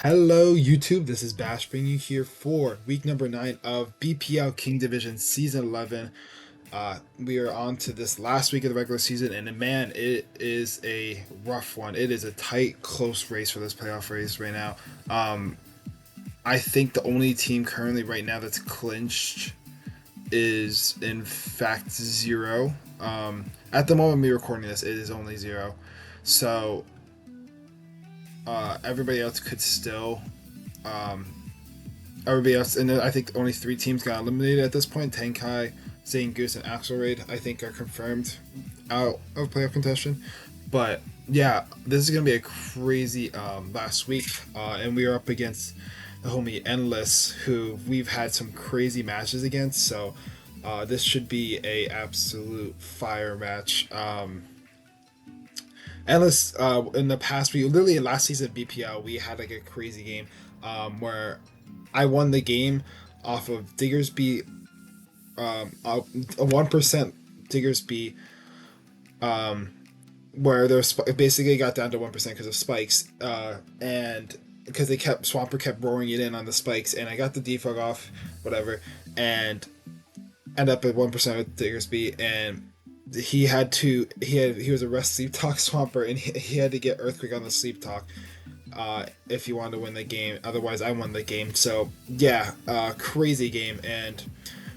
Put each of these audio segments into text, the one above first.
Hello YouTube, this is Bash bringing you here for week number 9 of BPL King Division Season 11. We are on to this last week of the regular season, and man, it is a rough one. It is a tight, close race for this playoff race right now. I think the only team currently right now that's clinched is in fact zero. At the moment we're recording this, it is only zero. So everybody else could still everybody else, and I think only 3 teams got eliminated at this point. Tenkai, Zane Goose, and Axelraid I think are confirmed out of playoff contention. But yeah, this is gonna be a crazy last week, and we are up against the homie Endless, who we've had some crazy matches against. So this should be a absolute fire match. Endless, in the past, we literally last season of BPL, we had like a crazy game where I won the game off of Diggersby, a 1% Diggersby, where there's basically got down to 1% because of spikes, and because Swamper kept roaring it in on the spikes, and I got the defog off, whatever, and end up at 1% with Diggersby, and he was a rest sleep talk Swamper, and he had to get Earthquake on the sleep talk if he wanted to win the game. Otherwise, I won the game. So yeah, crazy game, and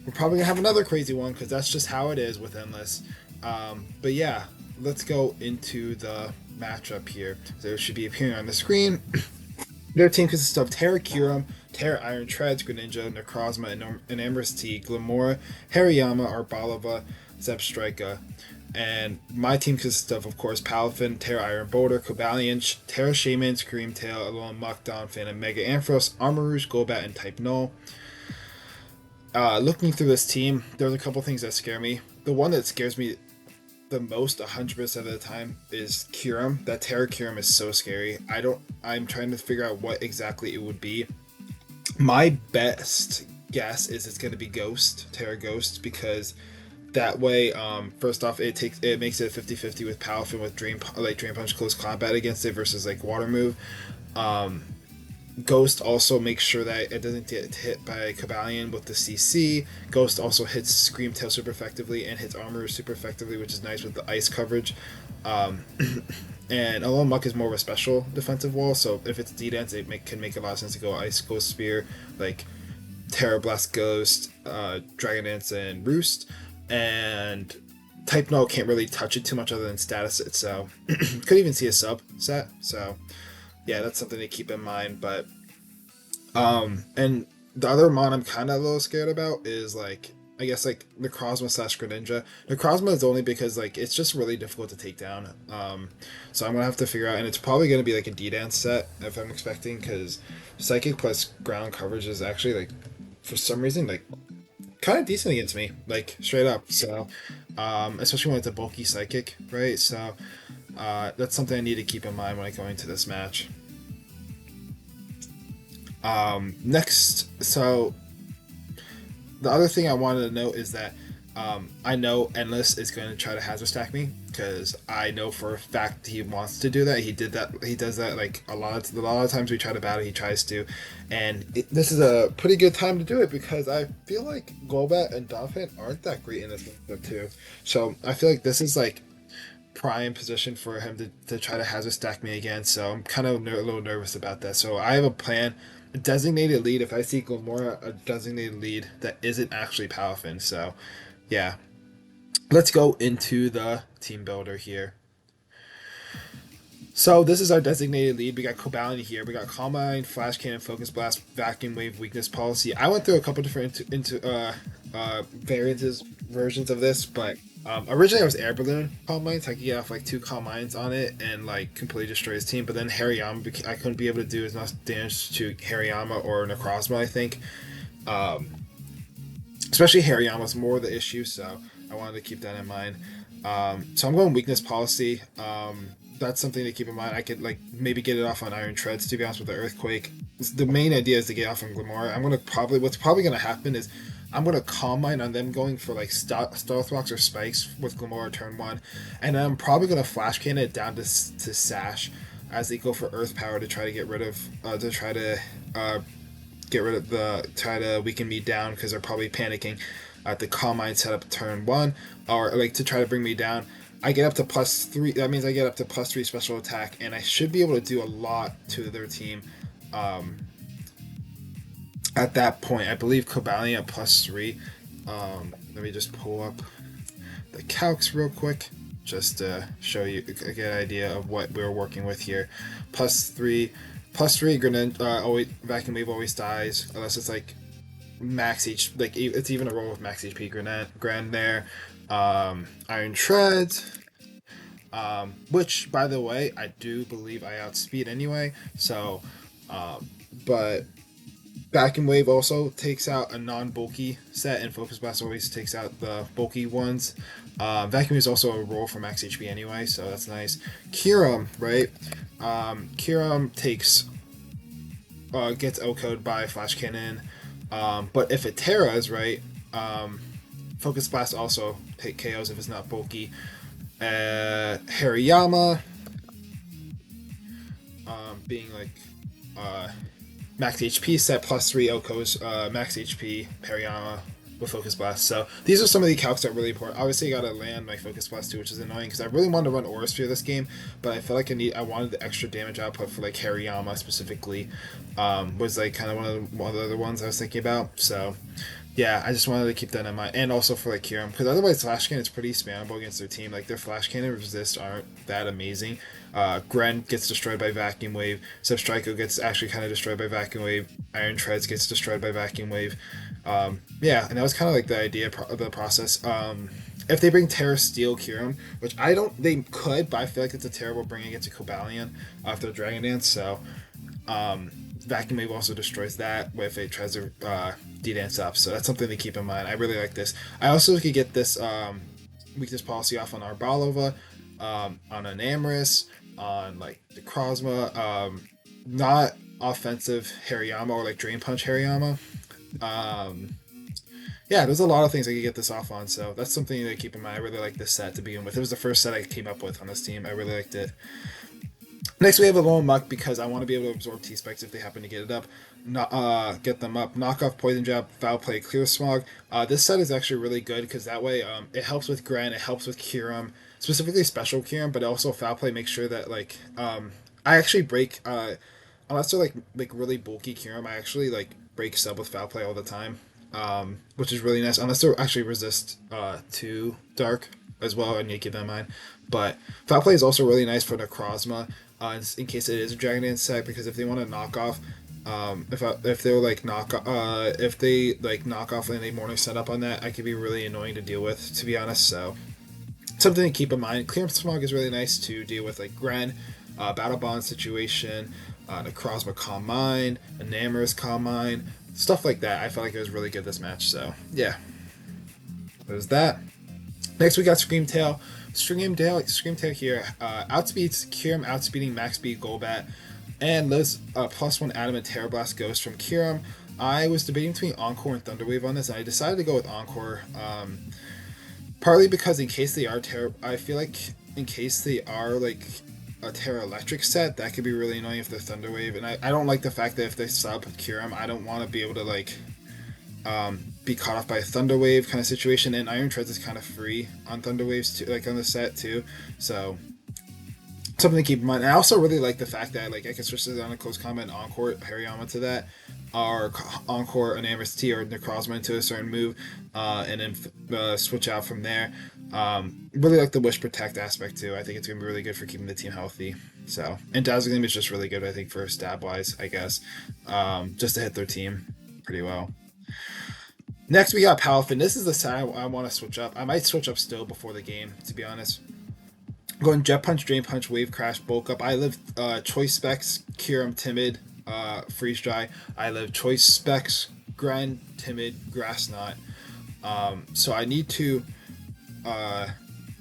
we're probably gonna have another crazy one because that's just how it is with Endless. But yeah, let's go into the matchup here. So it should be appearing on the screen. Their team consists of Terra Kyurem, Terra Iron Treads, Greninja, Necrozma, and Amorous T, Glamora, Hariyama, Arbalava, Zebstrika, and my team consists of course, Palafin, Terra Iron Boulder, Cobalion, Terra Shaman, Screamtail, Alolan Muck, Donphan, and Mega Ampharos, Armarouge, Golbat, and Type Null. Looking through this team, there's a couple things that scare me. The one that scares me the most 100% of the time is Kyurem. That Terra Kyurem is so scary. I'm trying to figure out what exactly it would be. My best guess is it's going to be Ghost, Terra Ghost, because that way, first off, it makes it 50-50 with Palafin with Drain Punch close combat against it versus like Water move. Ghost also makes sure that it doesn't get hit by Cobalion with the CC. Ghost also hits Screamtail super effectively and hits Armor super effectively, which is nice with the ice coverage. And Alolan Muck is more of a special defensive wall, so if it's D-Dance, it can make a lot of sense to go Ice Ghost Spear, like Terra Blast Ghost, Dragon Dance, and Roost. And Type Null can't really touch it too much other than status it, so could even see a sub set. So yeah, that's something to keep in mind. But and the other mon I'm kind of a little scared about is like, I guess like Necrozma / Greninja. Necrozma is only because like it's just really difficult to take down. So I'm gonna have to figure out, and it's probably gonna be like a D-Dance set if I'm expecting, because Psychic plus ground coverage is actually like, for some reason, like kind of decent against me, like straight up. So especially when it's a bulky Psychic, right? So that's something I need to keep in mind when I go into this match. Next, so the other thing I wanted to note is that I know Endless is going to try to hazard stack me, because I know for a fact he wants to do that. He does that like a lot of times we try to battle, he tries to, and this is a pretty good time to do it because I feel like Golbat and Donphan aren't that great in this matchup too. So I feel like this is like prime position for him to try to hazard stack me again. So I'm kind of a little nervous about that. So I have a plan. A designated lead, if I see Glamora, a designated lead that isn't actually Palafin. So yeah, let's go into the team builder here. So this is our designated lead. We got Cobalion here. We got Calm Mind, Flash Cannon, Focus Blast, Vacuum Wave, Weakness Policy. I went through a couple different versions of this, but originally I was Air Balloon Calm Mind, so I could get off like 2 Calm Minds on it and like completely destroy his team. But then Hariyama, I couldn't be able to do as much damage to Hariyama or Necrozma, I think. Especially Hariyama's more the issue, so I wanted to keep that in mind. So I'm going Weakness Policy. That's something to keep in mind. I could like maybe get it off on Iron Treads, to be honest, with the Earthquake. The main idea is to get off on Glamora. What's probably gonna happen is I'm gonna Calm Mind on them going for like Stealth Rocks or Spikes with Glamora turn 1, and then I'm probably gonna Flash Cannon it down to Sash as they go for Earth Power to try to get rid of try to weaken me down because they're probably panicking at the Calm Mind setup turn 1, or like to try to bring me down. I get up to +3. That means I get up to +3 special attack, and I should be able to do a lot to their team. At that point, I believe Cobalion at +3. Let me just pull up the calcs real quick, just to show you a good idea of what we're working with here. +3, Grenade. Always Vacuum Wave always dies unless it's like max HP. Like it's even a roll with max HP. Grand there. Iron Treads. Which, by the way, I do believe I outspeed anyway. So, but Vacuum Wave also takes out a non-bulky set, and Focus Blast always takes out the bulky ones. Vacuum Wave is also a roll for max HP anyway, so that's nice. Kyurem, right? Kyurem gets O-code by Flash Cannon, but if it Terras, right, Focus Blast also take KOs if it's not bulky. Hariyama, being like max HP set +3 Oko's max HP Hariyama with Focus Blast. So these are some of the calcs that are really important. Obviously, I gotta land my Focus Blast too, which is annoying because I really wanted to run Aura Sphere this game, but I felt like I wanted the extra damage output for like Hariyama specifically. Was like kind of one of the other ones I was thinking about. So yeah, I just wanted to keep that in mind, and also for like Kyurem, because otherwise Flash Cannon is pretty spammable against their team. Like their Flash Cannon resists aren't that amazing. Gren gets destroyed by Vacuum Wave. Substriko gets actually kind of destroyed by Vacuum Wave. Iron Treads gets destroyed by Vacuum Wave. Yeah, and that was kind of like the idea of the process. If they bring Terra Steel Kyurem, which they could, but I feel like it's a terrible bringing it to Cobalion after the Dragon Dance. So Vacuum Wave also destroys that if it tries to D-Dance up. So that's something to keep in mind. I really like this. I also could get this weakness policy off on Arbalova, on Enamorus, on like the Krozma, not offensive Hariyama or like Drain Punch Hariyama. Yeah, there's a lot of things I could get this off on, so that's something to keep in mind. I really like this set to begin with. It was the first set I came up with on this team. I really liked it. Next, we have a Lone Muck because I want to be able to absorb T-Specs if they happen to get it up. Get them up. Knock off Poison Jab, Foul Play, Clear Smog. This set is actually really good because that way it helps with Gren, it helps with Kyurem, specifically Special Kyurem, but also Foul Play makes sure that like I actually break unless they're like really bulky Kyurem, I actually like break sub with Foul Play all the time, which is really nice. Unless they're actually resist to Dark as well, and you keep that in mind. But Foul Play is also really nice for Necrozma. In case it is a Dragon Dance set, because if they want to knock off, if they knock off any morning setup on that, I could be really annoying to deal with, to be honest. So something to keep in mind. Clear Smog is really nice to deal with, like Gren, Battle Bond situation, Necrozma Calm Mind, Enamorus Calm Mind, stuff like that. I felt like it was really good this match. So yeah, there's that. Next we got Screamtail. Screamtail here outspeeds Kyurem, outspeeding max speed Golbat, and lives +1 Adamant Terra Blast Ghost from Kyurem. I was debating between Encore and Thunderwave on this, and I decided to go with Encore, partly because in case they are I feel like in case they are like a Terra Electric set, that could be really annoying if they're Thunderwave, and I don't like the fact that if they sub with Kyurem, I don't want to be able to like be caught off by a Thunder Wave kind of situation, and Iron Treads is kind of free on Thunder Waves too, like on the set too, so something to keep in mind. And I also really like the fact that like I can switch this on a close combat and Encore Hariyama to that, or Encore Enamorus T or Necrozma into a certain move, and then switch out from there. Really like the Wish Protect aspect too. I think it's gonna be really good for keeping the team healthy. So, and Dazzle Gleam is just really good, I think, for stab wise, I guess, just to hit their team pretty well. Next, we got Palafin. This is the set I want to switch up. I might switch up still before the game, to be honest. Going Jet Punch, Drain Punch, Wave Crash, Bulk Up. I live Choice Specs, Kyurem, Timid, Freeze Dry. I live Choice Specs, Gren, Timid, Grass Knot. So I need to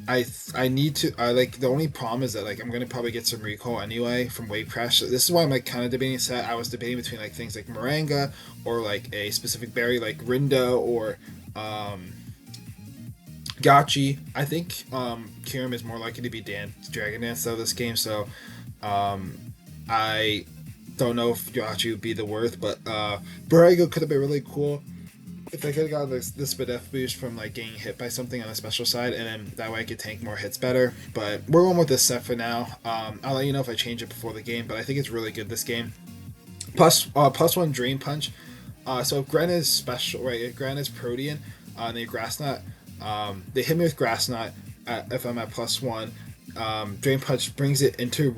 I need to I like the only problem is that like I'm gonna probably get some recall anyway from Wave Crash. So this is why I'm like kind of debating set. I was debating between like things like Moringa or like a specific berry like Rindo or um Gachi. I think Kirim is more likely to be Dragon Dance though this game, so um I don't know if Gachi would be the worth, but Borrego could have been really cool if I could have gotten this bit F boost from like getting hit by something on the special side, and then that way I could tank more hits better. But we're going with this set for now. I'll let you know if I change it before the game, but I think it's really good this game. Plus one Drain Punch. So if Gren is special, right? If Gren is Protean, and they Grass Knot, they hit me with Grass Knot if I'm at plus one. Drain Punch brings it into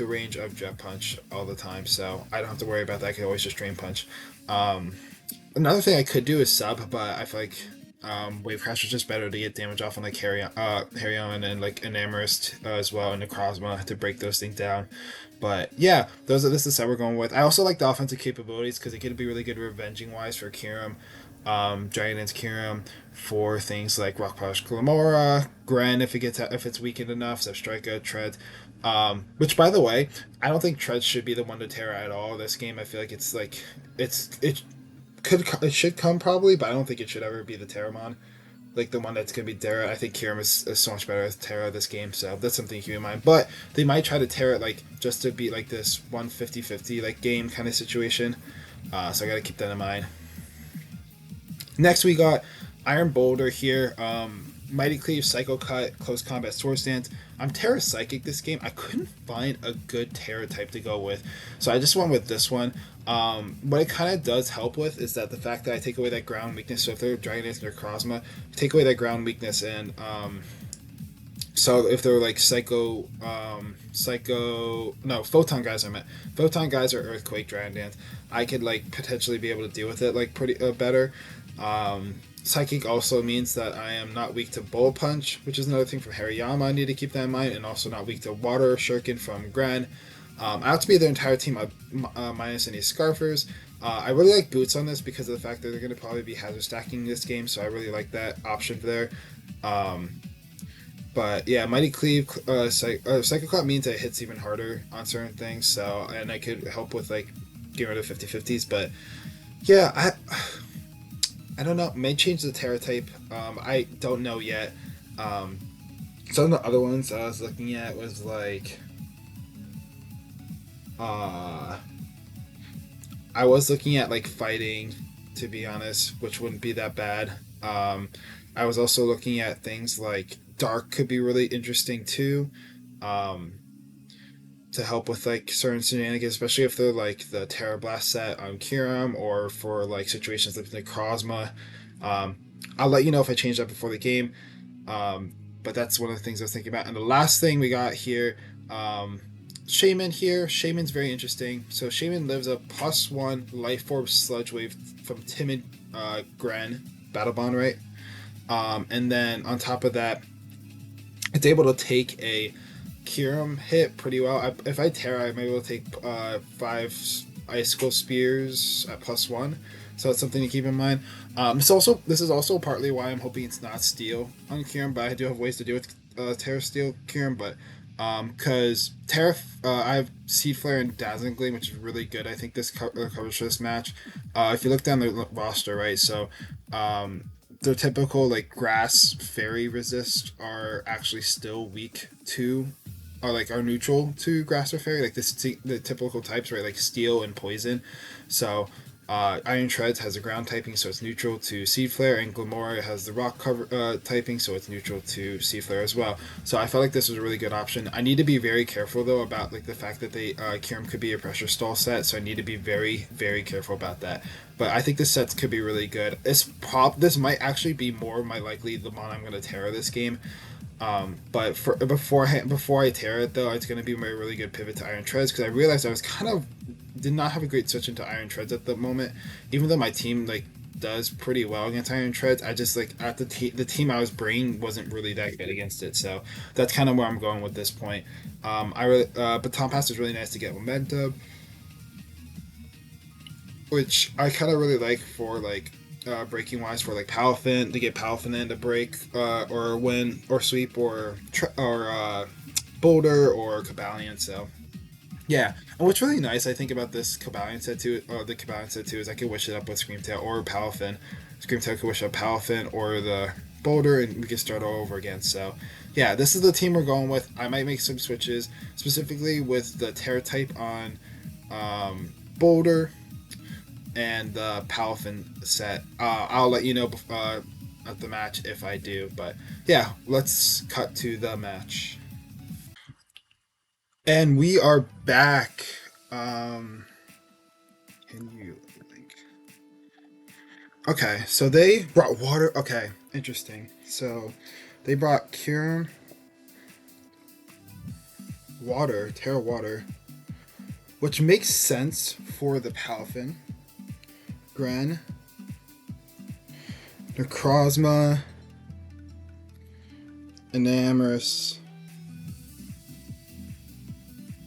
range of Jet Punch all the time, so I don't have to worry about that. I can always just Drain Punch. Um, Another thing I could do is sub, but I feel like Wave Crash is just better to get damage off on like Harryon and like Enamorist as well, and Necrozma to break those things down. But yeah, this is the set we're going with. I also like the offensive capabilities because it could be really good revenging wise for Kirim, Dragon Dance Kirim, for things like Rock Polish Glamora, Gren if it's weakened enough, Zepstrika, Tread. Which by the way, I don't think Tread should be the one to tear at all this game. I feel like it should come probably, but I don't think it should ever be the Terramon, like the one that's gonna be Terra. I think Kirim is so much better as Terra this game, so that's something to keep in mind. But they might try to tear it like just to be like this 150-50 like game kind of situation. So I gotta keep that in mind. Next we got Iron Boulder here. Mighty Cleave, Psycho Cut, Close Combat Sword Stance. I'm Terra Psychic this game. I couldn't find a good Terra type to go with, so I just went with this one. What it kind of does help with is that the fact that I take away that ground weakness. So if they're Dragon Dance or Necrozma, take away that ground weakness, and so if they're like Photon Guys, I meant Photon Guys or Earthquake Dragon Dance, I could like potentially be able to deal with it like pretty better. Psychic also means that I am not weak to Bullet Punch, which is another thing from Hariyama I need to keep that in mind, and also not weak to Water Shuriken from Gren. I have to be their entire team minus any Scarfers. I really like Boots on this because of the fact that they're going to probably be hazard stacking this game, so I really like that option there. But yeah, Mighty Cleave, Psycho Clap means it hits even harder on certain things, so, and I could help with like getting rid of 50-50s, but yeah, I don't know. May change the Terra type. I don't know yet. Some of the other ones I was looking at was like, I was looking at like fighting, to be honest, which wouldn't be that bad. I was also looking at things like Dark could be really interesting too. Um, to help with like certain shenanigans, especially if they're like the Terra Blast set on Kiram or for like situations like Necrozma. Um, I'll let you know if I change that before the game. Um, but that's one of the things I was thinking about. And the last thing we got here, um, Shaman here. Shaman's very interesting. So Shaman lives a +1 Life Orb Sludge Wave from Timid Gren Battle Bond, right? And then on top of that, it's able to take a Kirim hit pretty well. If I Terra, I'm able to take 5 Icicle Spears at +1. So that's something to keep in mind. This is also partly why I'm hoping it's not Steel on Kirim, but I do have ways to do with Terra Steel Kirim, but because Terra, I have Seed Flare and Dazzling Gleam, which is really good. I think this covers for this match. If you look down the roster, right, so the typical like Grass Fairy resist are actually still weak to, or like are neutral to Grass or Fairy, like the typical types, right, like Steel and Poison. So Iron Treads has a ground typing, so it's neutral to Seed Flare, and Glamora has the rock cover typing, so it's neutral to Seed Flare as well. So I felt like this was a really good option. I need to be very careful though about like the fact that Kirim could be a pressure stall set, so I need to be very, very careful about that. But I think this set could be really good. This might actually be more my likely the mon I'm going to Terra this game. But before I tear it though, it's going to be my really good pivot to Iron Treads, because I realized I was kind of did not have a great switch into Iron Treads at the moment. Even though my team like does pretty well against Iron Treads, I just like at the team I was bringing wasn't really that good against it. So that's kind of where I'm going with this point. Baton Pass is really nice to get momentum, which I kind of really like for like breaking wise for like Palafin to get Palafin in to break or win or sweep or Boulder or Cabalion. So yeah, and what's really nice I think about this Cabalion set too, or the Cabalion set too, is I could wish it up with Screamtail or Palafin. Screamtail could wish up Palafin or the Boulder, and we can start all over again. So yeah, this is the team we're going with. I might make some switches specifically with the Terra type on Boulder and the Palafin set. I'll let you know at the match if I do. But yeah, let's cut to the match. And we are back. Can you link? Okay, so they brought water. Okay, interesting. So they brought Kieran water, Terra water, which makes sense for the Palafin. Gren, Necrozma, Enamorous,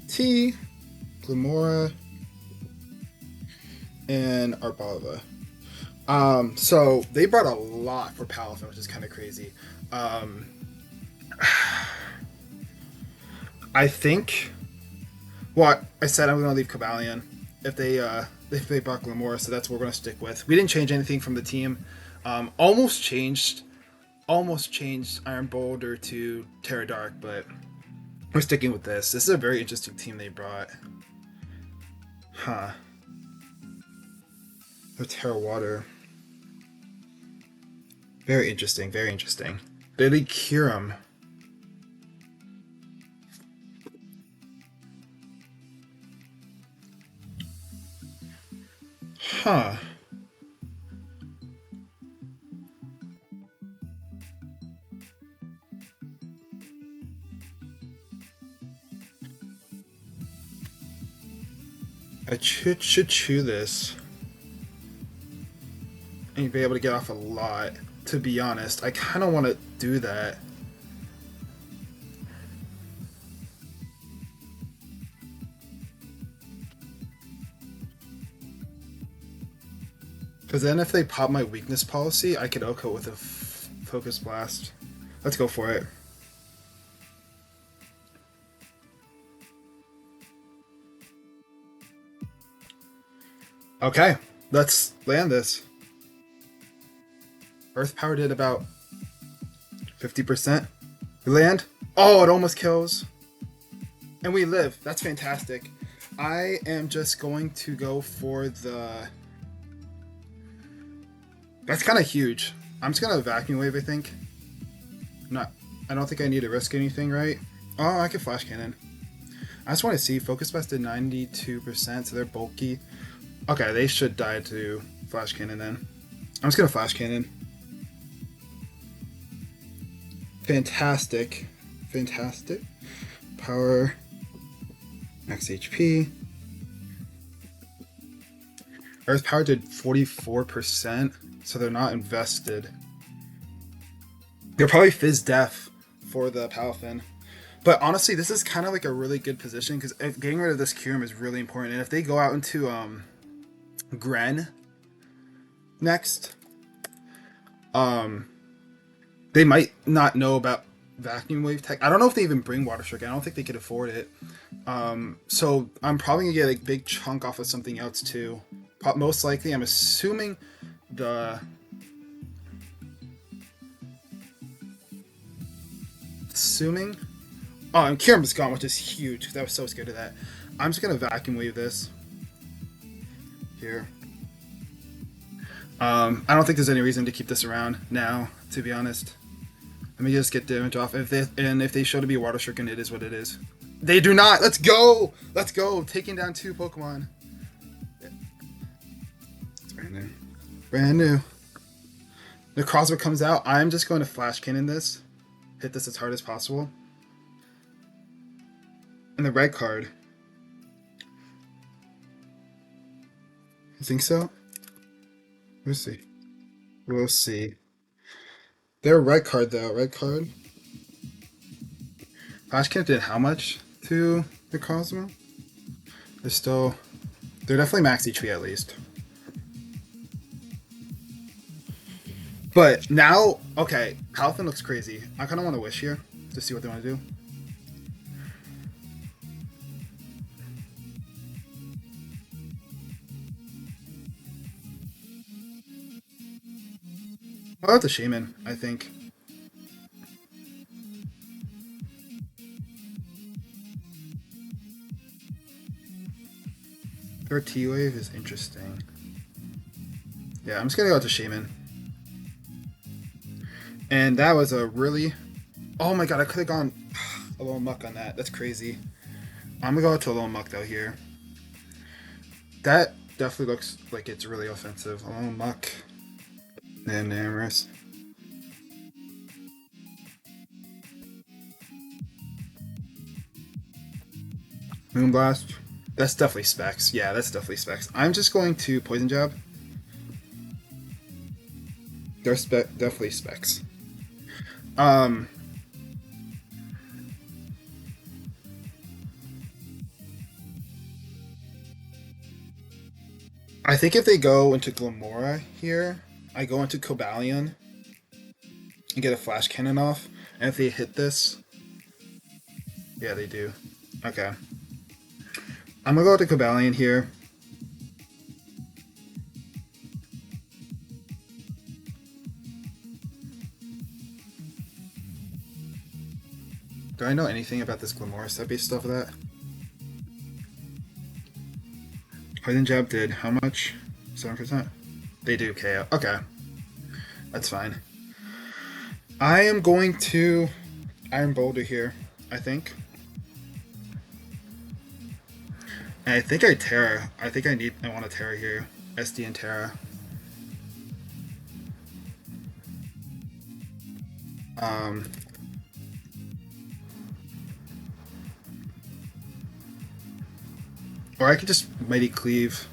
T, Glamora, and Arbava. So they brought a lot for Palafin, which is kind of crazy. I think. Well, I said I'm gonna leave Cabalion if they brought Glamora, so that's what we're gonna stick with. We didn't change anything from the team. Almost changed Iron Boulder to Terra Dark, but we're sticking with this. This is a very interesting team they brought. Huh. Or Terra Water. Very interesting, very interesting. Billy Kiram. Huh. I should chew this and be able to get off a lot. To be honest, I kind of want to do that. Because then if they pop my weakness policy, I could OHKO with a Focus Blast. Let's go for it. Okay, let's land this. Earth Power did about 50%. We land. Oh, it almost kills. And we live. That's fantastic. I am just going to go for the... That's kind of huge. I'm just going to Vacuum Wave, I think. I don't think I need to risk anything, right? Oh, I can Flash Cannon. I just want to see. Focus Blast did 92%, so they're bulky. Okay, they should die to Flash Cannon then. I'm just going to Flash Cannon. Fantastic. Fantastic. Power. Max HP. Earth Power did 44%, so they're not invested. They're probably Fizz Def for the Palafin. But honestly, this is kind of like a really good position because getting rid of this Kyurem is really important. And if they go out into Gren next, they might not know about Vacuum Wave Tech. I don't know if they even bring Water Strike. I don't think they could afford it. So I'm probably gonna get a big chunk off of something else too. Most likely, I'm assuming the... Oh, and Kyurem's gone, which is huge, because I was so scared of that. I'm just going to Vacuum Wave this. Here. I don't think there's any reason to keep this around now, to be honest. Let me just get damage off. If they show to be Water Stricken, it is what it is. They do not! Let's go! Let's go! Taking down 2 Pokemon. It's brand new. Brand new. Necrozma comes out. I'm just going to Flash Cannon this. Hit this as hard as possible. And the red card. You think so? We'll see. We'll see. They're a red card though. Red card. Flash Cannon did how much to the Cosmo? They're definitely max HP at least. But now, okay, Palafin looks crazy. I kind of want to wish here to see what they want to do. Oh, that's a Shaman, I think. Their T-Wave is interesting. Yeah, I'm just gonna go to Shaman. And that was a really... Oh my god, I could have gone a little muck on that. That's crazy. I'm gonna go to a little muck though here. That definitely looks like it's really offensive. A little muck. And Amorous. Moonblast. That's definitely specs. Yeah, that's definitely specs. I'm just going to Poison Jab. They're definitely specs. Um, I think if they go into Glamora here, I go into Cobalion and get a Flash Cannon off. And if they hit this, yeah, they do. Okay. I'm gonna go to Cobalion here. Do I know anything about this Glamora set based off of that? Poison Jab did how much? 7%? They do KO. Okay. That's fine. I am going to Iron Boulder here, I think. And I think I Terra. I think I want a Terra here. SD and Terra. Or I could just Mighty Cleave.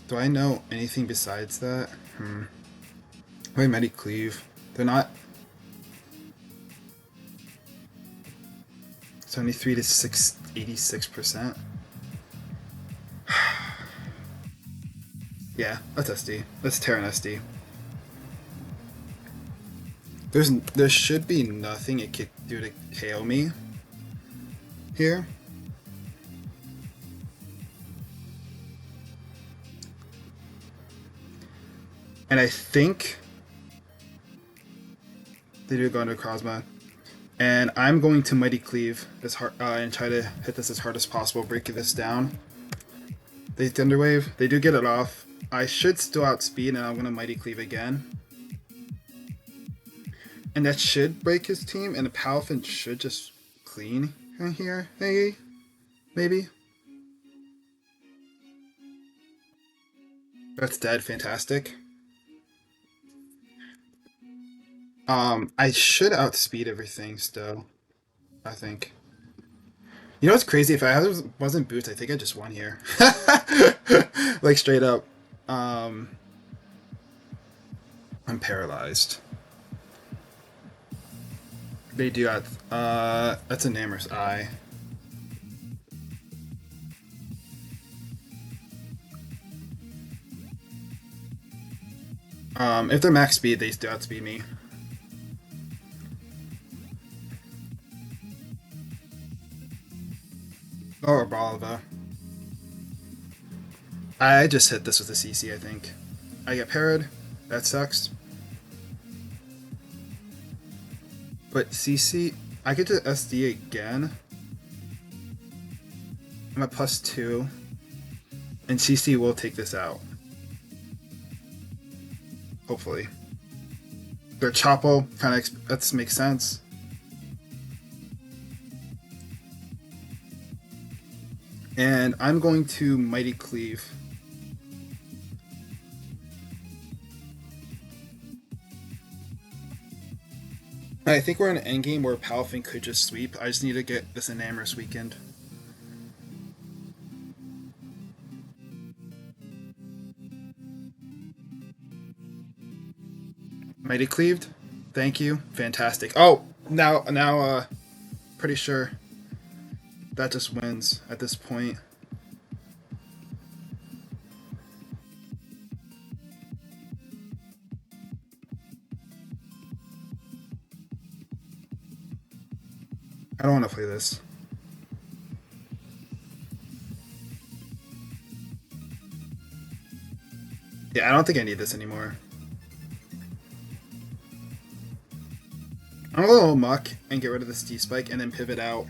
Do I know anything besides that? Wait, Mighty Cleave. They're not 73 to 86%. Yeah, that's SD. That's Terran SD. There should be nothing it could do to KO me here. And I think they do go into Cosma. And I'm going to Mighty Cleave this hard, and try to hit this as hard as possible, breaking this down. They Thunderwave. They do get it off. I should still outspeed, and I'm going to Mighty Cleave again. And that should break his team, and the Palafin should just clean here. Hey, maybe. That's dead. Fantastic. I should outspeed everything still, I think. You know what's crazy? If I wasn't boots, I think I just won here. Like straight up. I'm paralyzed. They do have, that's a Namor's Eye. If they're max speed, they still outspeed me. Or Balava. I just hit this with a CC, I think. I get parried. That sucks. But CC, I get to SD again. I'm at +2. And CC will take this out. Hopefully. Their Chopo kind of that makes sense. And I'm going to Mighty Cleave. I think we're in an endgame where Palafin could just sweep. I just need to get this Enamorous weekend. Mighty Cleaved. Thank you. Fantastic. Oh, now, pretty sure that just wins at this point. I don't want to play this. Yeah, I don't think I need this anymore. I'm gonna go muck and get rid of this D spike and then pivot out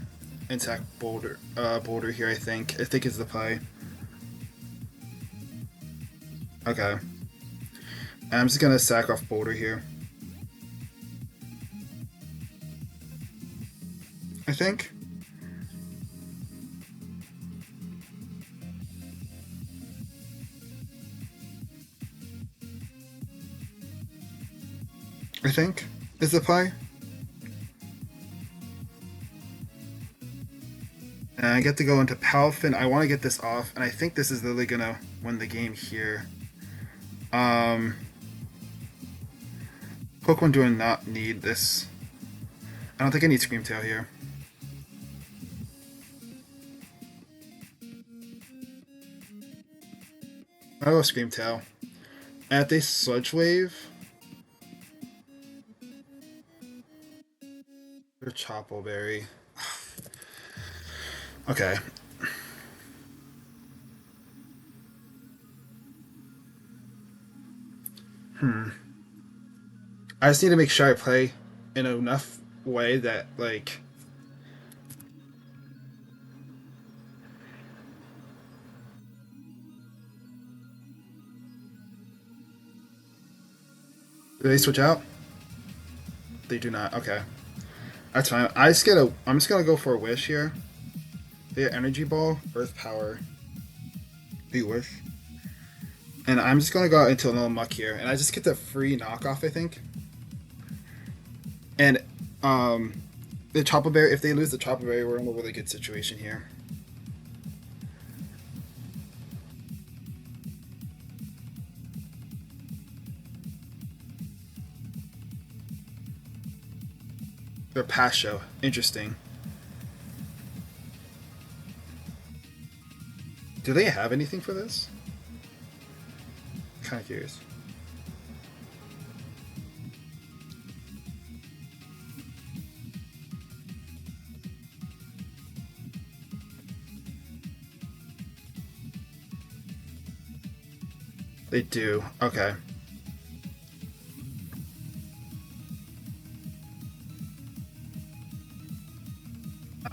and attack boulder here. I think is the play. Okay, I'm just gonna sack off boulder here. I think. I think is the play. And I get to go into Palfin. I want to get this off, and I think this is literally gonna win the game here. Pokemon do not need this. I don't think I need Screamtail here. I'll go Screamtail. And if they Sludge Wave, or Choppleberry. Okay. I just need to make sure I play in enough way that, like... Do they switch out? They do not. Okay. That's fine. I'm just gonna go for a Wish here. They have Energy Ball, Earth Power. They Wish. And I'm just gonna go out into a little muck here, and I just get the free knockoff, I think. And the Choppleberry, if they lose the Choppleberry, we're in a really good situation here. They're pass show. Interesting. Do they have anything for this? Kind of curious. They do. Okay.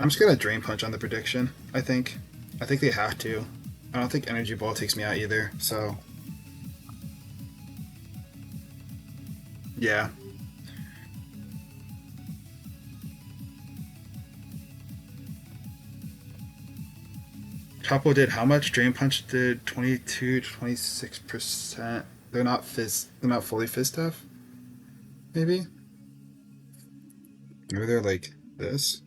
I'm just gonna Drain Punch on the prediction, I think. I think they have to. I don't think Energy Ball takes me out either, so... Yeah. Choppo did how much? Drain Punch did 22 to 26%. They're not fully Fizz Def? Maybe? Maybe they're like this?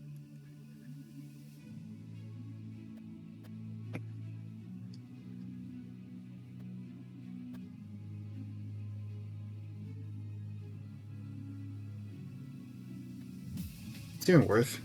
It's even worth.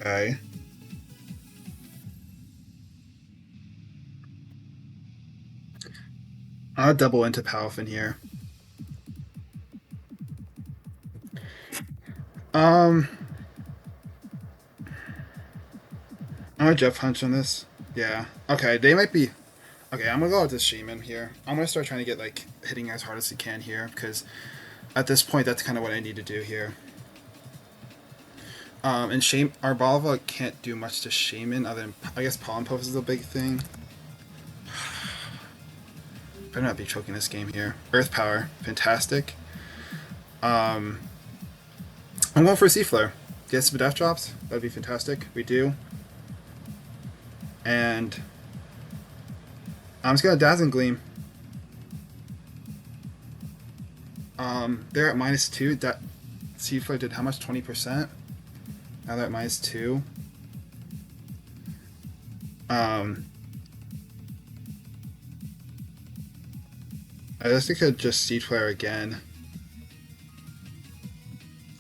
Okay. I'll double into Palafin here. I'm gonna Jeff Punch on this. Yeah. Okay, they might be. Okay, I'm gonna go with this Shaman here. I'm gonna start trying to get like hitting as hard as I can here because at this point that's kind of what I need to do here. And Arboliva can't do much to Shaman other than I guess Pollen Puff is a big thing. Better not be choking this game here. Earth Power, fantastic. I'm going for a Sea Flare. Get some Death Drops, that'd be fantastic. We do. And I'm just gonna Dazzling Gleam. They're at -2. That Sea Flare did how much? 20%. Now they're at -2. I guess I could just Seed Flare again.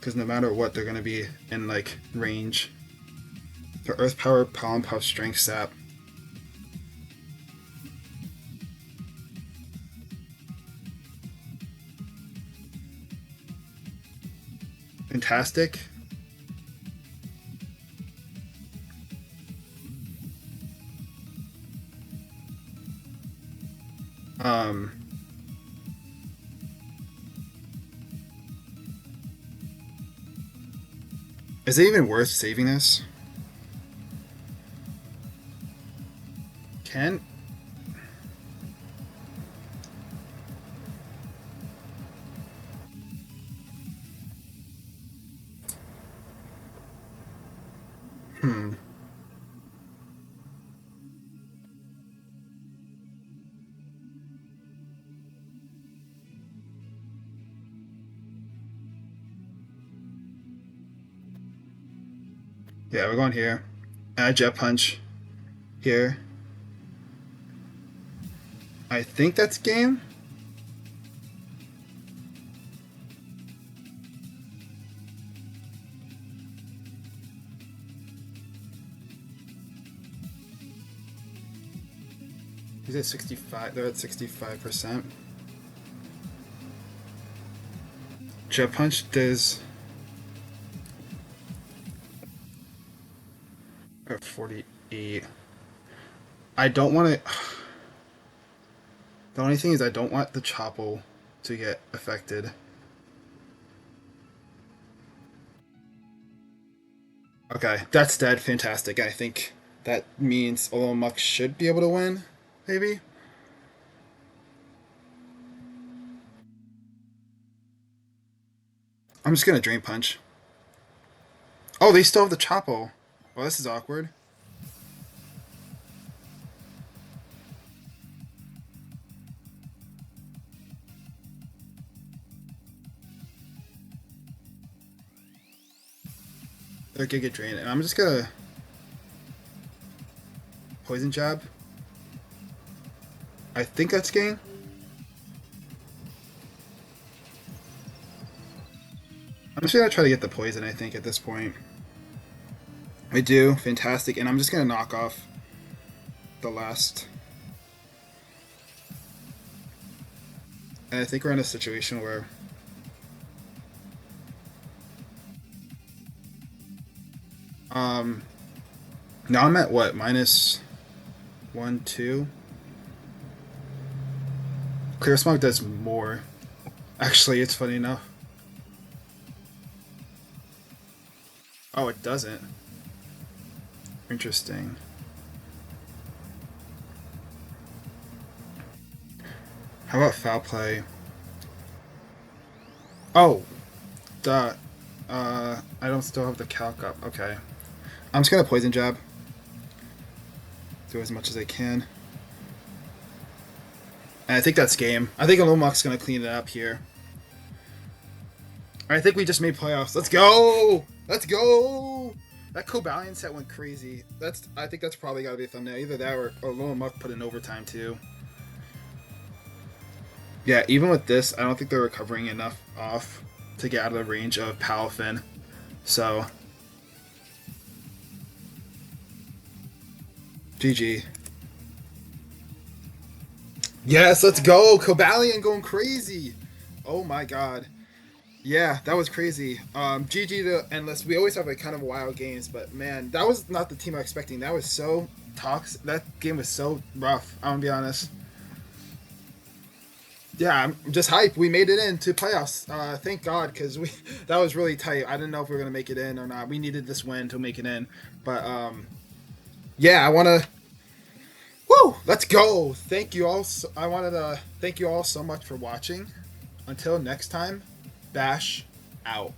because no matter what, they're gonna be in like range. The Earth Power, Pollen Puff, Strength Sap. Fantastic. Is it even worth saving this? Can hmm. Yeah, we're going here. Add Jet Punch here. I think that's game. He's at 65. They're at 65%. Jet Punch does at 48. I don't want to. The only thing is, I don't want the Chopple to get affected. Okay, that's dead. Fantastic. I think that means Olomouc should be able to win. Maybe. I'm just gonna Drain Punch. Oh, they still have the Chopple. Well, this is awkward. They're Giga Drain, and I'm just gonna Poison Jab. I think that's game. I'm just gonna try to get the poison, I think, at this point. I do. Fantastic. And I'm just gonna knock off the last. And I think we're in a situation where now I'm at what? Minus 1, 2. Clear Smog does more. Actually, it's funny enough. Oh, it doesn't. Interesting. How about Foul Play? Oh, duh. I don't still have the calc up. Okay. I'm just gonna Poison Jab. Do as much as I can. And I think that's game. I think Olomouc's gonna clean it up here. I think we just made playoffs. Let's go! Let's go! That Cobalion set went crazy. I think that's probably gotta be a thumbnail. Either that or Olomouc put in overtime too. Yeah, even with this, I don't think they're recovering enough off to get out of the range of Palafin. So GG. Yes, let's go! Cobalion going crazy! Oh my god. Yeah, that was crazy. GG to Endless. We always have like kind of wild games, but man, that was not the team I was expecting. That was so toxic. That game was so rough, I'm gonna be honest. Yeah, I'm just hyped. We made it into playoffs. Thank God, because we that was really tight. I didn't know if we were gonna make it in or not. We needed this win to make it in. But yeah, I wanna. Woo! Let's go. Thank you all. I wanted to thank you all so much for watching. Until next time, Bash out.